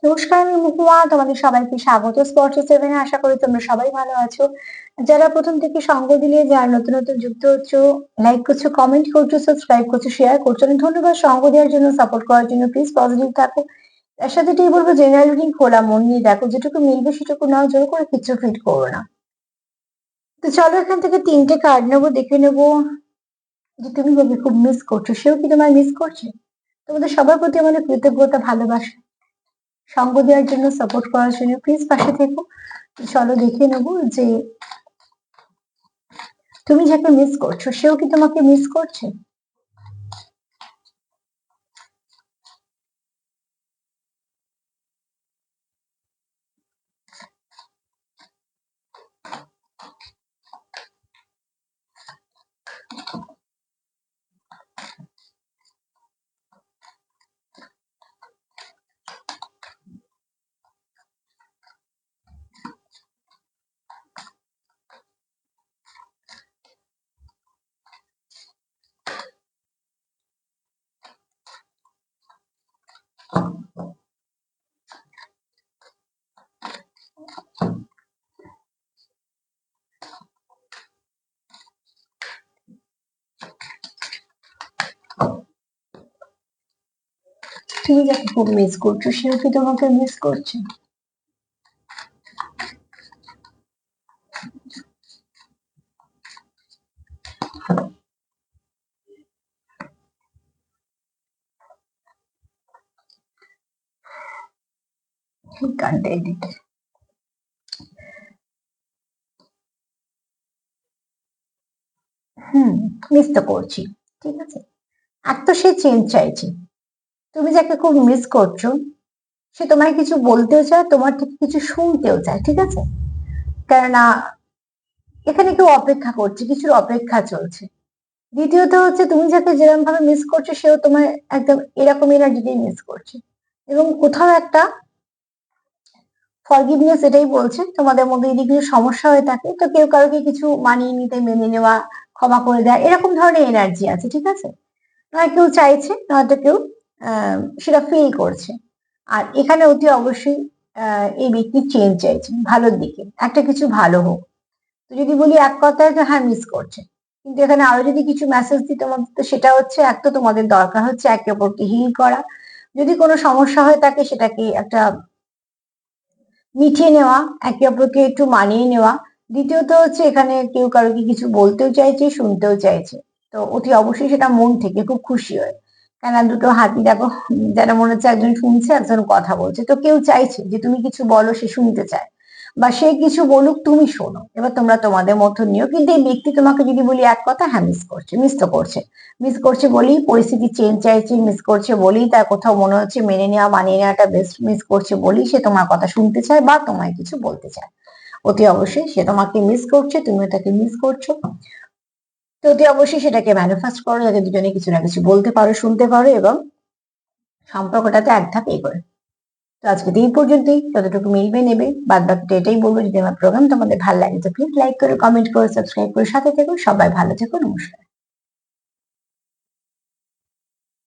নমস্কার, আমি মহুয়া। তোমাদের সবাইকে স্বাগত স্পর্শ সেভেনে। আশা করি তোমরা সবাই ভালো আছো। যারা প্রথম থেকে সঙ্গ দিলে, যারা নতুন নতুন যুক্ত হচ্ছো, লাইক করছো, কমেন্ট করছো, সাবস্ক্রাইব করছো, শেয়ার করছো, অনেক ধন্যবাদ সঙ্গ দেওয়ার জন্য, সাপোর্ট করার জন্য। প্লিজ পজিটিভ থাকো। তার সাথে এটাই বলবো, জেনারেল রিডিং খোলা মন নিয়ে দেখো, যেটুকু মিলবে সেটুকু নাও, জোর করে কিছু ফিট করো না। তো চলো এখান থেকে তিনটে কার্ড নেবো, দেখে নেবো যে তুমি যাকে খুব মিস করছো সেও কি তোমায় মিস করছে। তোমাদের সবার প্রতি আমাদের কৃতজ্ঞতা, ভালোবাসা, সঙ্গ দেওয়ার জন্য, সাপোর্ট করার জন্য। প্লিজ পাশে থেকো। চলো দেখে নেবো যে তুমি যাকে মিস করছো সেও কি তোমাকে মিস করছে। তুমি যাকে খুব মিস করছো সেও কি তোমাকে মিস করছে। কার্ডটা এদিক। মিস তো করছি, ঠিক আছে। আর তো সে চেঞ্জ চাইছে। তুমি যাকে খুব মিস করছো সে তোমায় কিছু বলতেও চায়, তোমার থেকে কিছু শুনতেও চায়, ঠিক আছে। কেননা এখানে কেউ অপেক্ষা করছে, কিছুর অপেক্ষা চলছে। দ্বিতীয়ত হচ্ছে, তুমি যাকে যেরকম ভাবে মিস করছো সেও তোমায় একদম এরকম এনার্জিতেই মিস করছে। এবং কোথাও একটা ফরগিভনেস এটাই বলছে, তোমাদের মধ্যে যদি কিছু সমস্যা হয়ে থাকে তো কেউ কারোকে কিছু মানিয়ে নিতে, মেনে নেওয়া, ক্ষমা করে দেওয়া, এরকম ধরনের এনার্জি আছে, ঠিক আছে। নয় কেউ চাইছে, নয়তো কেউ সেটা ফিল করছে। আর এখানে অতি অবশ্যই এই ব্যক্তি চেঞ্জ চাইছে ভালোর দিকে, একটা কিছু ভালো হোক। তো যদি বলি এক কথায় যে হ্যাঁ মিস করছে, কিন্তু এখানে আরো যদি কিছু মেসেজ দিই তোমাদের, তো সেটা হচ্ছে, এক তো তোমাদের দরকার হচ্ছে একে অপরকে হিল করা। যদি কোনো সমস্যা হয়ে থাকে সেটাকে একটা মিটিয়ে নেওয়া, একে অপরকে একটু মানিয়ে নেওয়া। দ্বিতীয়ত হচ্ছে, এখানে কেউ কারোকে কিছু বলতেও চাইছে, শুনতেও চাইছে। তো অতি অবশ্যই সেটা মন থেকে খুব খুশি হয়। কেন দুটো হাতি দেখো, যেন মনে হচ্ছে একজন শুনছে, একজন কথা বলছে। তো কেউ চাইছে যে তুমি কিছু বলো, সে শুনতে চায়, বা সে কিছু বলুক তুমি শোনো। এবার তোমরা তোমাদের মতো নিও। কিন্তু এই ব্যক্তি তোমাকে যদি বলি এক কথা, হ্যাঁ মিস করছে, মিস তো করছে। মিস করছে বলেই পরিস্থিতি চেঞ্জ চাইছে, মিস করছে বলেই তার কোথাও মনে হচ্ছে মেনে নেওয়া, মানিয়ে নেওয়াটা বেস্ট, মিস করছে বলেই সে তোমার কথা শুনতে চায় বা তোমায় কিছু বলতে চায়। অতি অবশ্যই সে তোমাকে মিস করছে, তুমিও তাকে মিস করছো। তো অতি অবশ্যই সেটাকে ম্যানিফেস্ট করো, যাতে দুজনে কিছু না কিছু বলতে পারো, শুনতে পারো, এবং সম্পর্কটাতে এক ধাপ এগোয়। তো আজকে এই পর্যন্তই, যতটুকু মিলবে নেবে। বাদ বাকিটা এটাই বলবো, যদি আমার প্রোগ্রাম তোমাদের ভালো লাগে তো প্লিজ লাইক করো, কমেন্ট করো, সাবস্ক্রাইব করে সাথে থেকো। সবাই ভালো থেকো, নমস্কার।